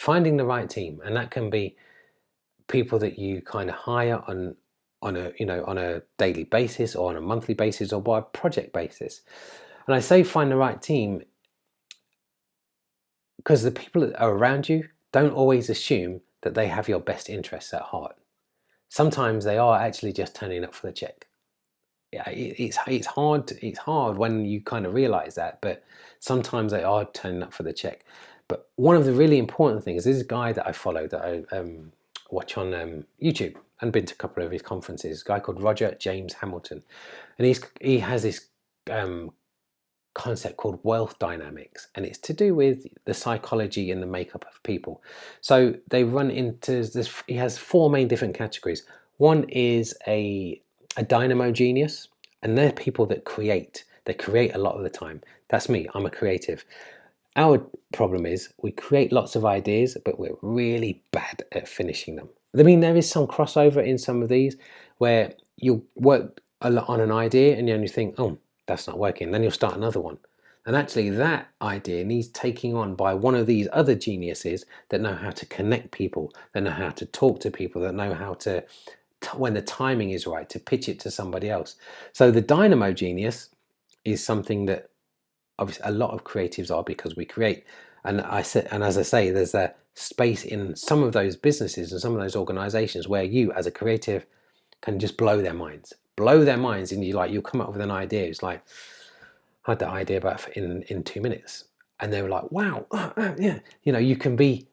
finding the right team, and that can be people that you kind of hire on a on a daily basis or on a monthly basis or by a project basis. And I say find the right team because the people that are around you don't always assume that they have your best interests at heart. Sometimes they are actually just turning up for the check. Yeah, it's hard when you kind of realize that, but sometimes they are turning up for the check. But one of the really important things is this guy that I follow, that I watch on YouTube and been to a couple of his conferences, a guy called Roger James Hamilton, and he has this concept called wealth dynamics, and it's to do with the psychology and the makeup of people. So they run into this. He has four main different categories. One is a dynamo genius, and they're people that create. They create a lot of the time. That's me. I'm a creative. Our problem is we create lots of ideas, but we're really bad at finishing them. I mean, there is some crossover in some of these where you work a lot on an idea and you think, oh, that's not working. Then you'll start another one. And actually that idea needs taking on by one of these other geniuses that know how to connect people, that know how to talk to people, that know how to, when the timing is right, to pitch it to somebody else. So the dynamo genius is something that obviously a lot of creatives are, because we create. And as I say, there's a space in some of those businesses and some of those organizations where you as a creative can just blow their minds, and you'll come up with an idea. It's like, I had that idea about in 2 minutes, and they were like, wow, yeah, you can be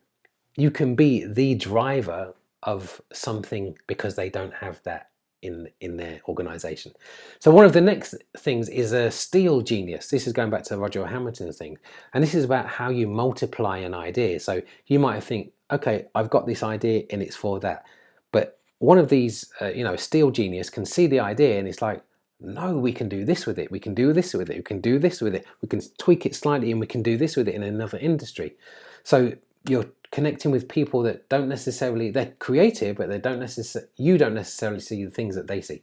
the driver of something because they don't have that in their organization. So one of the next things is a steel genius. This is going back to Roger Hamilton's thing, and this is about how you multiply an idea. So you might think, okay, I've got this idea and it's for that, but one of these a steel genius can see the idea and it's like, no, we can do this with it, we can do this with it, we can do this with it, we can tweak it slightly, and we can do this with it in another industry. So you're connecting with people that don't necessarily, they're creative, but you don't necessarily see the things that they see.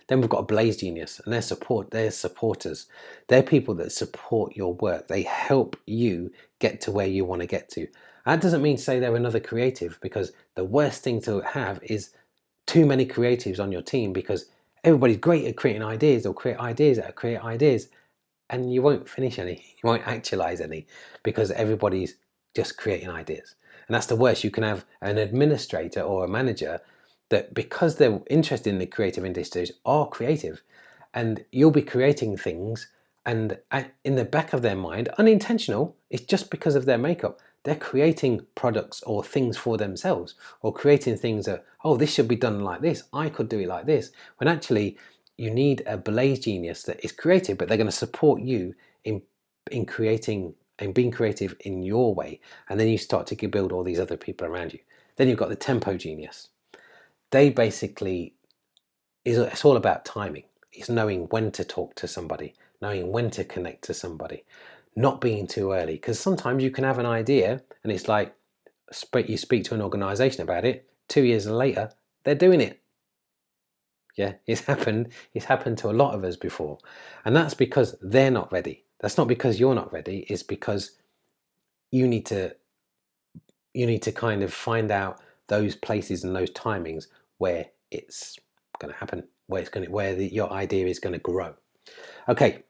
Then we've got a blaze genius, and they're supporters. They're people that support your work. They help you get to where you want to get to. That doesn't mean to say they're another creative, because the worst thing to have is too many creatives on your team, because everybody's great at creating ideas, or create ideas, and you won't finish any, you won't actualize any, because everybody's just creating ideas. And that's the worst. You can have an administrator or a manager that, because they're interested in the creative industries, are creative, and you'll be creating things, and in the back of their mind, unintentional, it's just because of their makeup, they're creating products or things for themselves, or creating things that, oh, this should be done like this, I could do it like this, when actually you need a blaze genius that is creative, but they're going to support you in creating and being creative in your way. And then you start to build all these other people around you. Then you've got the tempo genius. They basically, it's all about timing. It's knowing when to talk to somebody, knowing when to connect to somebody, not being too early. Because sometimes you can have an idea and it's like, you speak to an organization about it, 2 years later, they're doing it. Yeah, it's happened to a lot of us before. And that's because they're not ready. That's not because you're not ready. It's because you need to kind of find out those places and those timings where it's going to happen, where your idea is going to grow. Okay,